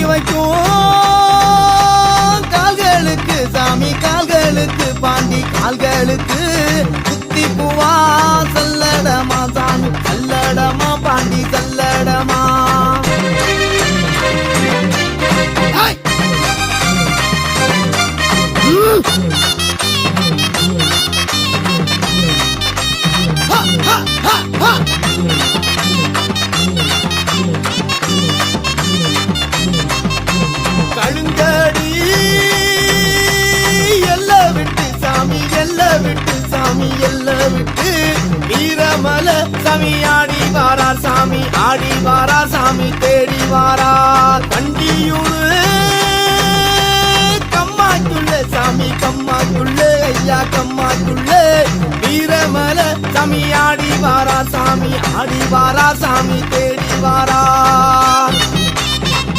வைக்கும் கால்களுக்கு சாமி கால்களுக்கு பாண்டி கால்களுக்கு குத்தி பூவா சல்லடமா சாமி சல்லடமா பாண்டி சல்லடமா கழுங்கடி எல்ல விட்டு சாமி எல்ல விட்டு சாமி எல்ல விட்டு வீரமல சாமி ஆடி வாரார் சாமி ஆடி வாரார் சாமி தேடி வாரார் கண்டியூரு கம்மாக்குள்ள சாமி கம்மாக்குள்ள ஐயா கம்மாக்குள்ள வீரமல சாமி ஆடி வாரார் சாமி ஆடி வாரார் சாமி தேடி வாரார்